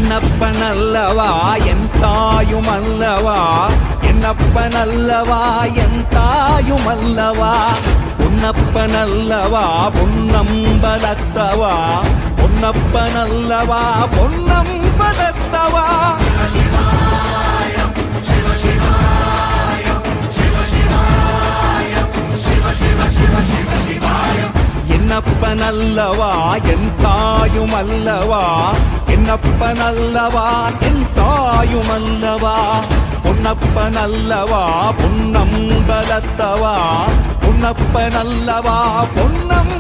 என்னப்பனல்லவா என் தாயுமல்லவா, என்னப்பனல்லவா என் தாயுமல்லவா, பொன்னப்பனல்லவா பொன்னம்பலத்தவா, பொன்னப்பனல்லவா பொன்னம்பலத்தவா. என்னப்பனல்லவா என் தாயுமல்லவா, என்னப்பனல்லவா என் தாயுமல்லவா, பொன்னப்பனல்லவா பொன்னம்பலத்தவா, பொன்னப்பனல்லவா பொன்னம்